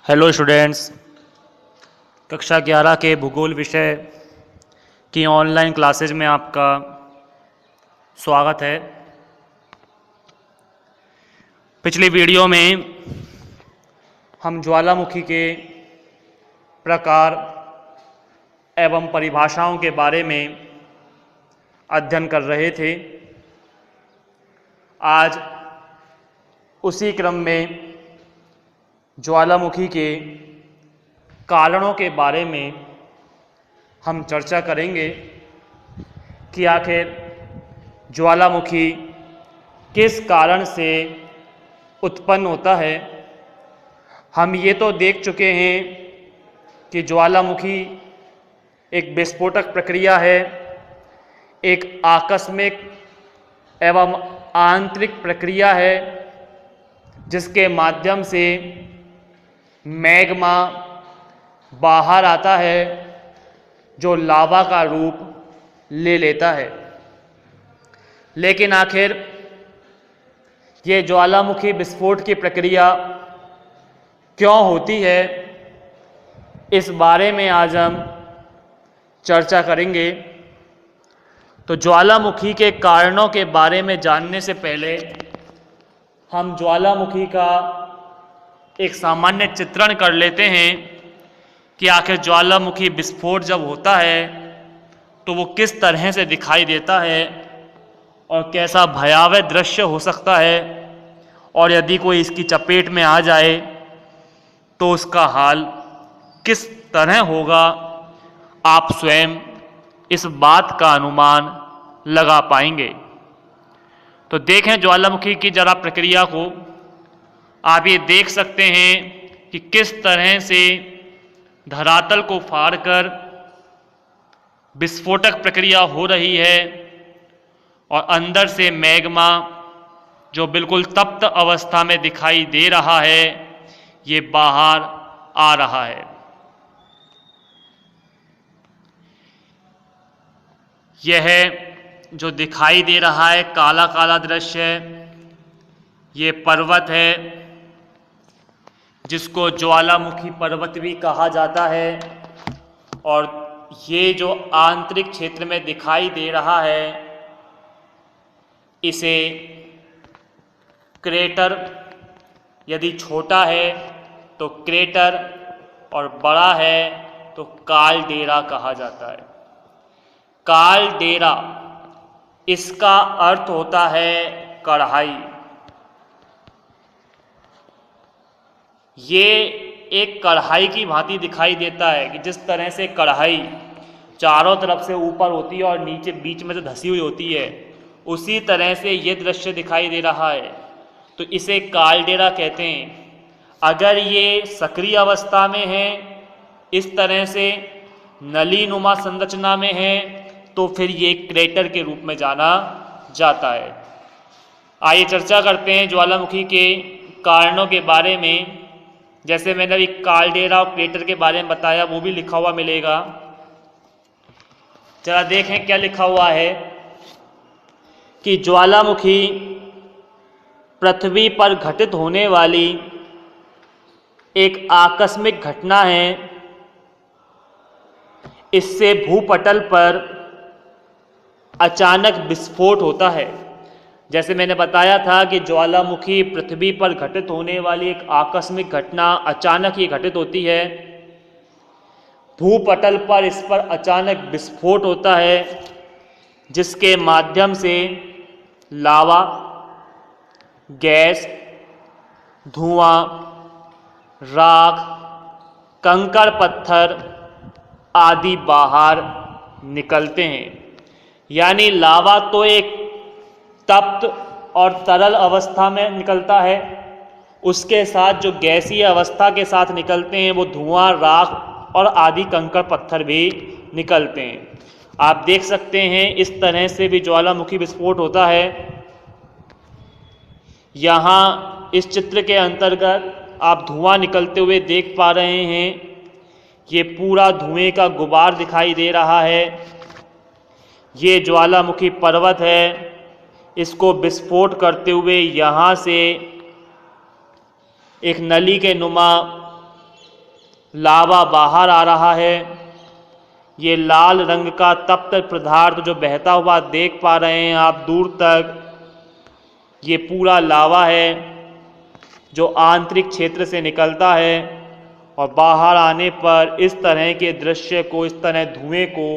Hello students, कक्षा 11 के भूगोल विषय की ऑनलाइन क्लासेज में आपका स्वागत है। पिछली वीडियो में हम ज्वालामुखी के प्रकार एवं परिभाषाओं के बारे में अध्ययन कर रहे थे। आज उसी क्रम में ज्वालामुखी के कारणों के बारे में हम चर्चा करेंगे कि आखिर ज्वालामुखी किस कारण से उत्पन्न होता है। हम ये तो देख चुके हैं कि ज्वालामुखी एक विस्फोटक प्रक्रिया है, एक आकस्मिक एवं आंतरिक प्रक्रिया है जिसके माध्यम से मैग्मा बाहर आता है जो लावा का रूप ले लेता है। लेकिन आखिर ये ज्वालामुखी विस्फोट की प्रक्रिया क्यों होती है, इस बारे में आज हम चर्चा करेंगे। तो ज्वालामुखी के कारणों के बारे में जानने से पहले हम ज्वालामुखी का एक सामान्य चित्रण कर लेते हैं कि आखिर ज्वालामुखी विस्फोट जब होता है तो वो किस तरह से दिखाई देता है और कैसा भयावह दृश्य हो सकता है, और यदि कोई इसकी चपेट में आ जाए तो उसका हाल किस तरह होगा, आप स्वयं इस बात का अनुमान लगा पाएंगे। तो देखें ज्वालामुखी की जरा प्रक्रिया को। आप ये देख सकते हैं कि किस तरह से धरातल को फाड़कर विस्फोटक प्रक्रिया हो रही है और अंदर से मैग्मा जो बिल्कुल तप्त अवस्था में दिखाई दे रहा है, ये बाहर आ रहा है। यह जो दिखाई दे रहा है काला काला दृश्य, ये पर्वत है जिसको ज्वालामुखी पर्वत भी कहा जाता है। और ये जो आंतरिक क्षेत्र में दिखाई दे रहा है, इसे क्रेटर, यदि छोटा है तो क्रेटर और बड़ा है तो कालडेरा कहा जाता है। कालडेरा, इसका अर्थ होता है कढ़ाई। ये एक कढ़ाई की भांति दिखाई देता है कि जिस तरह से कढ़ाई चारों तरफ से ऊपर होती है और नीचे बीच में से धसी हुई होती है, उसी तरह से ये दृश्य दिखाई दे रहा है। तो इसे कालडेरा कहते हैं। अगर ये सक्रिय अवस्था में है, इस तरह से नली नुमा संरचना में है, तो फिर ये क्रेटर के रूप में जाना जाता है। आइए चर्चा करते हैं ज्वालामुखी के कारणों के बारे में। जैसे मैंने अभी कालडेरा और क्रेटर के बारे में बताया, वो भी लिखा हुआ मिलेगा। जरा देखें क्या लिखा हुआ है कि ज्वालामुखी पृथ्वी पर घटित होने वाली एक आकस्मिक घटना है। इससे भूपटल पर अचानक विस्फोट होता है। जैसे मैंने बताया था कि ज्वालामुखी पृथ्वी पर घटित होने वाली एक आकस्मिक घटना अचानक ही घटित होती है। भूपटल पर इस पर अचानक विस्फोट होता है, जिसके माध्यम से लावा, गैस, धुआं, राख, कंकड़ पत्थर आदि बाहर निकलते हैं। यानी लावा तो एक तप्त और तरल अवस्था में निकलता है, उसके साथ जो गैसीय अवस्था के साथ निकलते हैं वो धुआं, राख और आदि कंकड़ पत्थर भी निकलते हैं। आप देख सकते हैं इस तरह से भी ज्वालामुखी विस्फोट होता है। यहाँ इस चित्र के अंतर्गत आप धुआं निकलते हुए देख पा रहे हैं। ये पूरा धुएं का गुबार दिखाई दे रहा है। ये ज्वालामुखी पर्वत है। इसको विस्फोट करते हुए यहाँ से एक नली के नुमा लावा बाहर आ रहा है। ये लाल रंग का तप्त पदार्थ जो बहता हुआ देख पा रहे हैं आप दूर तक, ये पूरा लावा है जो आंतरिक क्षेत्र से निकलता है और बाहर आने पर इस तरह के दृश्य को, इस तरह धुएं को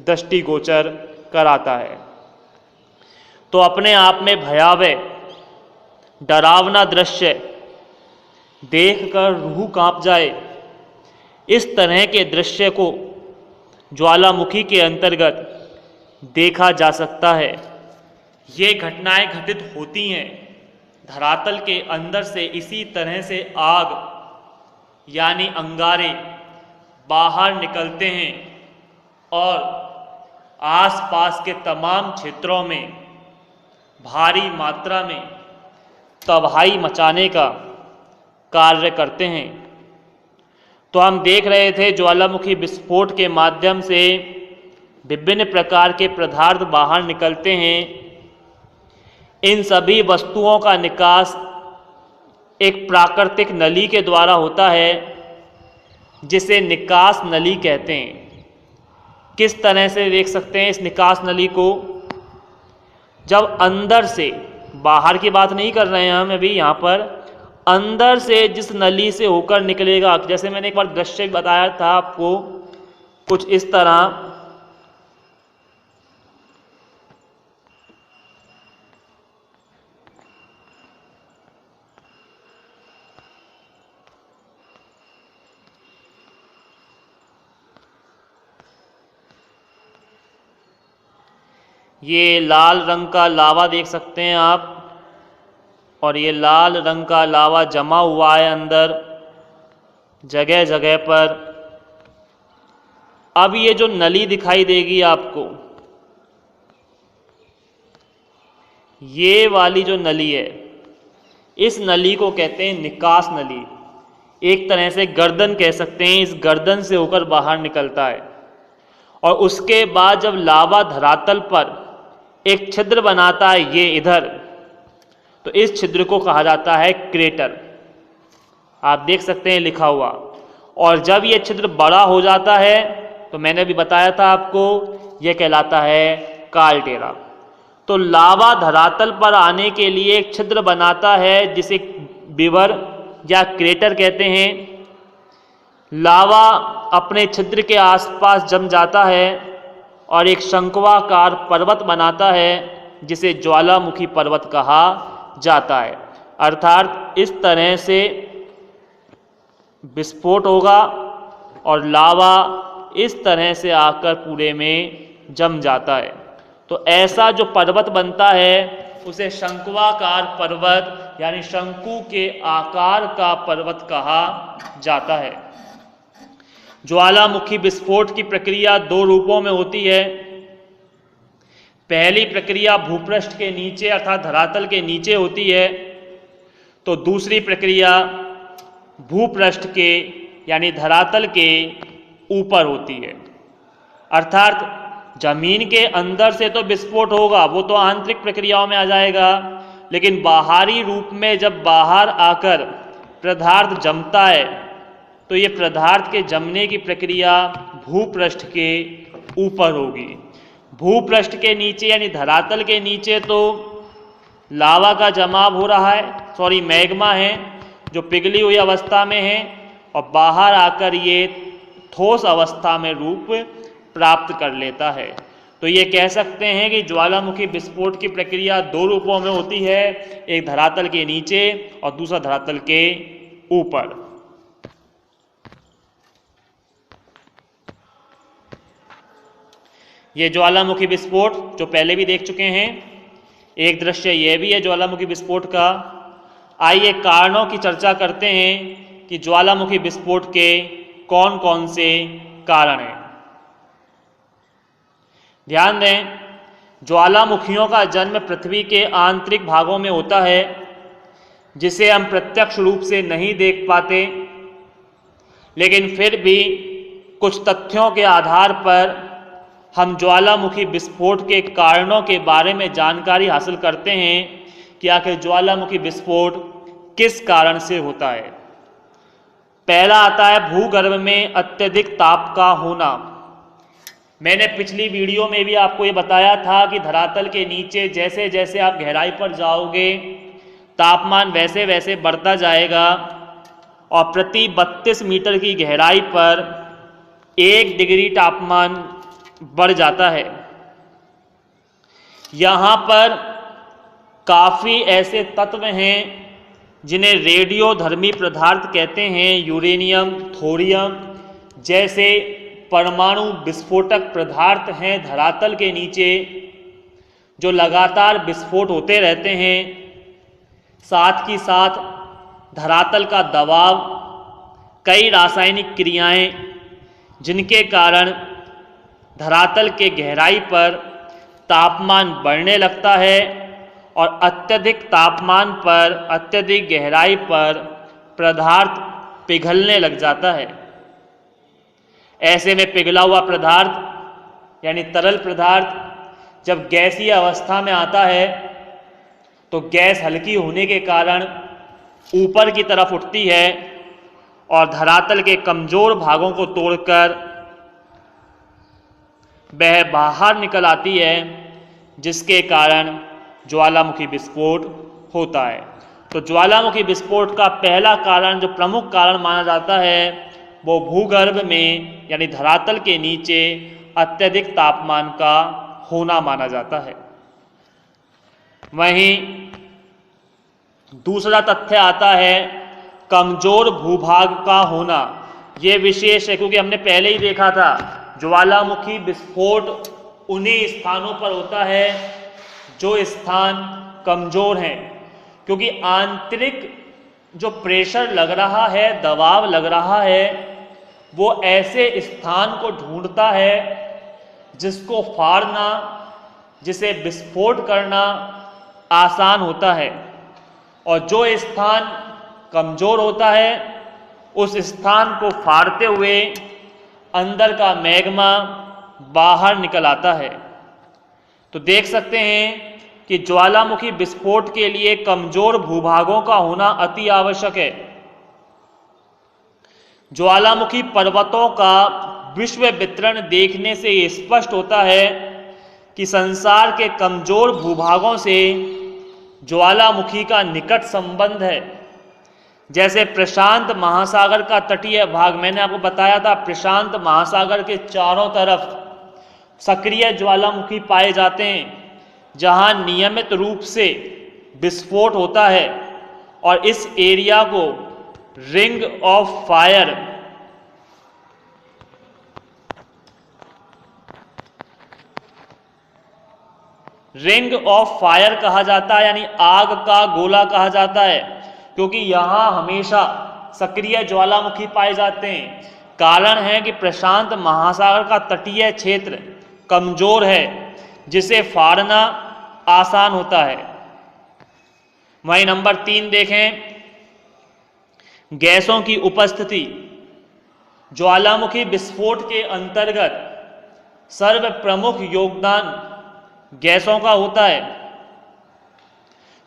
दृष्टिगोचर कराता है। तो अपने आप में भयावह डरावना दृश्य देखकर रूह कांप जाए, इस तरह के दृश्य को ज्वालामुखी के अंतर्गत देखा जा सकता है। ये घटनाएं घटित होती हैं धरातल के अंदर से, इसी तरह से आग यानी अंगारे बाहर निकलते हैं और आसपास के तमाम क्षेत्रों में भारी मात्रा में तबाही मचाने का कार्य करते हैं। तो हम देख रहे थे ज्वालामुखी विस्फोट के माध्यम से विभिन्न प्रकार के पदार्थ बाहर निकलते हैं। इन सभी वस्तुओं का निकास एक प्राकृतिक नली के द्वारा होता है जिसे निकास नली कहते हैं। किस तरह से देख सकते हैं इस निकास नली को? जब अंदर से, बाहर की बात नहीं कर रहे हैं हम अभी यहाँ पर, अंदर से जिस नली से होकर निकलेगा, जैसे मैंने एक बार दृश्य बताया था आपको कुछ इस तरह, ये लाल रंग का लावा देख सकते हैं आप, और ये लाल रंग का लावा जमा हुआ है अंदर जगह जगह पर। अब ये जो नली दिखाई देगी आपको, ये वाली जो नली है, इस नली को कहते हैं निकास नली। एक तरह से गर्दन कह सकते हैं, इस गर्दन से होकर बाहर निकलता है। और उसके बाद जब लावा धरातल पर एक छिद्र बनाता है, ये इधर, तो इस छिद्र को कहा जाता है क्रेटर। आप देख सकते हैं लिखा हुआ। और जब ये छिद्र बड़ा हो जाता है तो मैंने अभी बताया था आपको, यह कहलाता है कालटेरा। तो लावा धरातल पर आने के लिए एक छिद्र बनाता है जिसे विवर या क्रेटर कहते हैं। लावा अपने छिद्र के आसपास जम जाता है और एक शंक्वाकार पर्वत बनाता है जिसे ज्वालामुखी पर्वत कहा जाता है। अर्थात इस तरह से विस्फोट होगा और लावा इस तरह से आकर पूरे में जम जाता है। तो ऐसा जो पर्वत बनता है उसे शंक्वाकार पर्वत यानी शंकु के आकार का पर्वत कहा जाता है। ज्वालामुखी विस्फोट की प्रक्रिया दो रूपों में होती है। पहली प्रक्रिया भूपृष्ठ के नीचे अर्थात धरातल के नीचे होती है, तो दूसरी प्रक्रिया भूपृष्ठ के यानी धरातल के ऊपर होती है। अर्थात जमीन के अंदर से तो विस्फोट होगा, वो तो आंतरिक प्रक्रियाओं में आ जाएगा, लेकिन बाहरी रूप में जब बाहर आकर पदार्थ जमता है तो ये पदार्थ के जमने की प्रक्रिया भूपृष्ठ के ऊपर होगी। भूपृष्ठ के नीचे यानी धरातल के नीचे तो लावा का जमाव हो रहा है, मैग्मा है जो पिघली हुई अवस्था में है, और बाहर आकर ये ठोस अवस्था में रूप प्राप्त कर लेता है। तो ये कह सकते हैं कि ज्वालामुखी विस्फोट की प्रक्रिया दो रूपों में होती है, एक धरातल के नीचे और दूसरा धरातल के ऊपर। ये ज्वालामुखी विस्फोट जो पहले भी देख चुके हैं, एक दृश्य यह भी है ज्वालामुखी विस्फोट का। आइए कारणों की चर्चा करते हैं कि ज्वालामुखी विस्फोट के कौन कौन से कारण हैं। ध्यान दें, ज्वालामुखियों का जन्म पृथ्वी के आंतरिक भागों में होता है जिसे हम प्रत्यक्ष रूप से नहीं देख पाते, लेकिन फिर भी कुछ तथ्यों के आधार पर हम ज्वालामुखी विस्फोट के कारणों के बारे में जानकारी हासिल करते हैं कि आखिर ज्वालामुखी विस्फोट किस कारण से होता है। पहला आता है भूगर्भ में अत्यधिक ताप का होना। मैंने पिछली वीडियो में भी आपको ये बताया था कि धरातल के नीचे जैसे जैसे आप गहराई पर जाओगे तापमान वैसे वैसे बढ़ता जाएगा और प्रति 32 मीटर की गहराई पर 1 डिग्री तापमान बढ़ जाता है। यहाँ पर काफ़ी ऐसे तत्व हैं जिन्हें रेडियोधर्मी पदार्थ कहते हैं, यूरेनियम, थोरियम जैसे परमाणु विस्फोटक पदार्थ हैं धरातल के नीचे जो लगातार विस्फोट होते रहते हैं। साथ ही साथ धरातल का दबाव, कई रासायनिक क्रियाएं जिनके कारण धरातल के गहराई पर तापमान बढ़ने लगता है और अत्यधिक तापमान पर, अत्यधिक गहराई पर पदार्थ पिघलने लग जाता है। ऐसे में पिघला हुआ पदार्थ यानी तरल पदार्थ जब गैसीय अवस्था में आता है तो गैस हल्की होने के कारण ऊपर की तरफ उठती है और धरातल के कमजोर भागों को तोड़कर वह बाहर निकल आती है, जिसके कारण ज्वालामुखी विस्फोट होता है। तो ज्वालामुखी विस्फोट का पहला कारण, जो प्रमुख कारण माना जाता है, वो भूगर्भ में यानी धरातल के नीचे अत्यधिक तापमान का होना माना जाता है। वहीं दूसरा तथ्य आता है कमजोर भूभाग का होना। ये विशेष है क्योंकि हमने पहले ही देखा था ज्वालामुखी विस्फोट उन्हीं स्थानों पर होता है जो स्थान कमजोर हैं, क्योंकि आंतरिक जो प्रेशर लग रहा है, दबाव लग रहा है, वो ऐसे स्थान को ढूंढता है जिसको फाड़ना, जिसे विस्फोट करना आसान होता है। और जो स्थान कमजोर होता है उस स्थान को फाड़ते हुए अंदर का मैग्मा बाहर निकल आता है। तो देख सकते हैं कि ज्वालामुखी विस्फोट के लिए कमजोर भूभागों का होना अति आवश्यक है। ज्वालामुखी पर्वतों का विश्व वितरण देखने से ये स्पष्ट होता है कि संसार के कमजोर भूभागों से ज्वालामुखी का निकट संबंध है। जैसे प्रशांत महासागर का तटीय भाग, मैंने आपको बताया था प्रशांत महासागर के चारों तरफ सक्रिय ज्वालामुखी पाए जाते हैं जहां नियमित रूप से विस्फोट होता है, और इस एरिया को रिंग ऑफ फायर कहा जाता है, यानी आग का गोला कहा जाता है, क्योंकि यहां हमेशा सक्रिय ज्वालामुखी पाए जाते हैं। कारण है कि प्रशांत महासागर का तटीय क्षेत्र कमजोर है जिसे फाड़ना आसान होता है। वहीं नंबर 3 देखें, गैसों की उपस्थिति। ज्वालामुखी विस्फोट के अंतर्गत सर्व प्रमुख योगदान गैसों का होता है,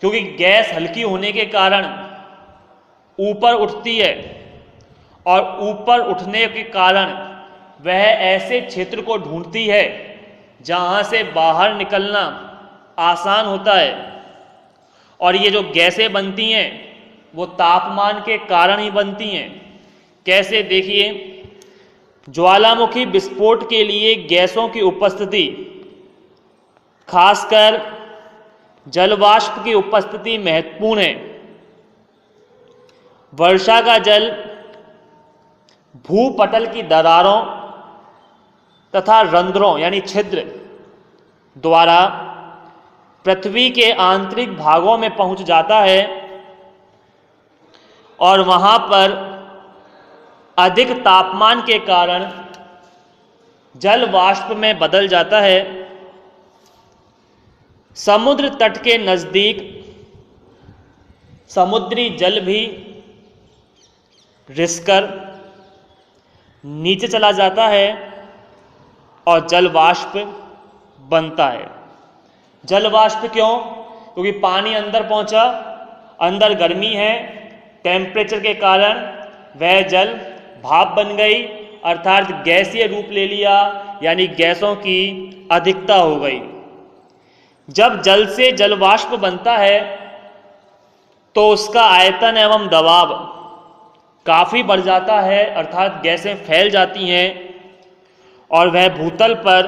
क्योंकि गैस हल्की होने के कारण ऊपर उठती है और ऊपर उठने के कारण वह ऐसे क्षेत्र को ढूंढती है जहां से बाहर निकलना आसान होता है। और ये जो गैसें बनती हैं वो तापमान के कारण ही बनती हैं। कैसे, देखिए, ज्वालामुखी विस्फोट के लिए गैसों की उपस्थिति, खासकर जलवाष्प की उपस्थिति महत्वपूर्ण है। वर्षा का जल भूपटल की दरारों तथा रंध्रों यानी छिद्र द्वारा पृथ्वी के आंतरिक भागों में पहुंच जाता है और वहां पर अधिक तापमान के कारण जल वाष्प में बदल जाता है। समुद्र तट के नजदीक समुद्री जल भी रिसकर नीचे चला जाता है और जल वाष्प बनता है। जल वाष्प क्यों? क्योंकि पानी अंदर पहुंचा, अंदर गर्मी है, टेम्परेचर के कारण वह जल भाप बन गई, अर्थात गैसीय रूप ले लिया, यानी गैसों की अधिकता हो गई। जब जल से जलवाष्प बनता है तो उसका आयतन एवं दबाव काफ़ी बढ़ जाता है, अर्थात गैसें फैल जाती हैं और वह भूतल पर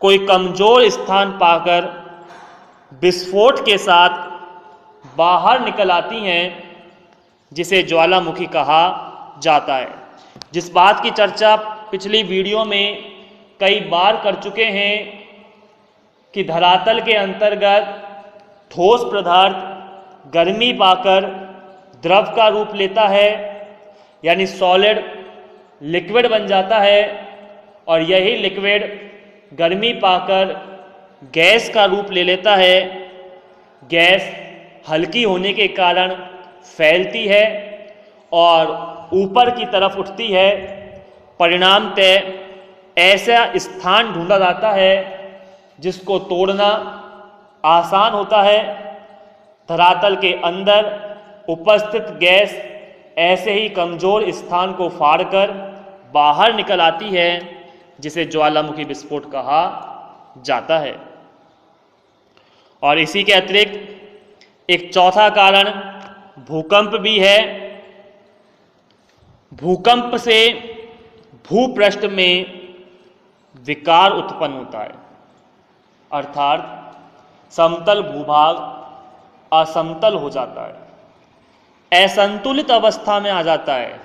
कोई कमजोर स्थान पाकर विस्फोट के साथ बाहर निकल आती हैं, जिसे ज्वालामुखी कहा जाता है। जिस बात की चर्चा पिछली वीडियो में कई बार कर चुके हैं कि धरातल के अंतर्गत ठोस पदार्थ गर्मी पाकर द्रव का रूप लेता है, यानी सॉलिड लिक्विड बन जाता है, और यही लिक्विड गर्मी पाकर गैस का रूप ले लेता है। गैस हल्की होने के कारण फैलती है और ऊपर की तरफ उठती है। परिणामतः ऐसा स्थान ढूंढा जाता है जिसको तोड़ना आसान होता है। धरातल के अंदर उपस्थित गैस ऐसे ही कमजोर स्थान को फाड़कर बाहर निकल आती है, जिसे ज्वालामुखी विस्फोट कहा जाता है। और इसी के अतिरिक्त एक चौथा कारण भूकंप भी है। भूकंप से भूपृष्ठ में विकार उत्पन्न होता है, अर्थात समतल भूभाग असमतल हो जाता है, असंतुलित अवस्था में आ जाता है।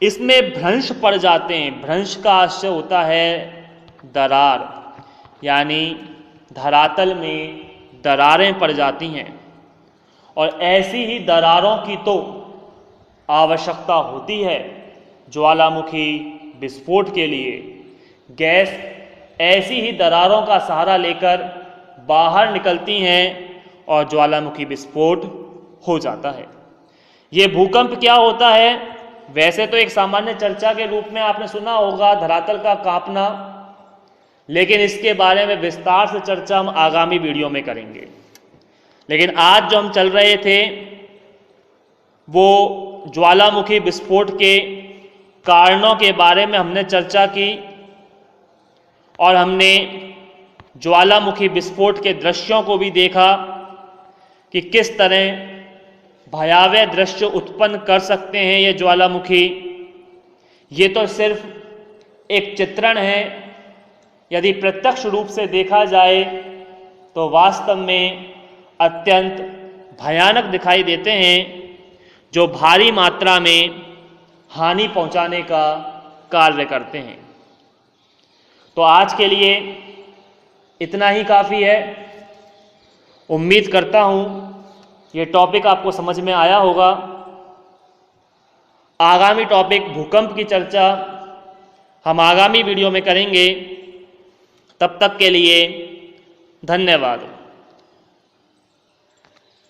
इसमें भ्रंश पड़ जाते हैं। भ्रंश का आशय होता है दरार, यानी धरातल में दरारें पड़ जाती हैं, और ऐसी ही दरारों की तो आवश्यकता होती है ज्वालामुखी विस्फोट के लिए। गैस ऐसी ही दरारों का सहारा लेकर बाहर निकलती हैं और ज्वालामुखी विस्फोट हो जाता है। ये भूकंप क्या होता है? वैसे तो एक सामान्य चर्चा के रूप में आपने सुना होगा धरातल का कांपना, लेकिन इसके बारे में विस्तार से चर्चा हम आगामी वीडियो में करेंगे। लेकिन आज जो हम चल रहे थे वो ज्वालामुखी विस्फोट के कारणों के बारे में हमने चर्चा की, और हमने ज्वालामुखी विस्फोट के दृश्यों को भी देखा कि किस तरह भयावह दृश्य उत्पन्न कर सकते हैं ये ज्वालामुखी। ये तो सिर्फ एक चित्रण है। यदि प्रत्यक्ष रूप से देखा जाए तो वास्तव में अत्यंत भयानक दिखाई देते हैं, जो भारी मात्रा में हानि पहुंचाने का कार्य करते हैं। तो आज के लिए इतना ही काफ़ी है। उम्मीद करता हूं ये टॉपिक आपको समझ में आया होगा। आगामी टॉपिक भूकंप की चर्चा हम आगामी वीडियो में करेंगे। तब तक के लिए धन्यवाद।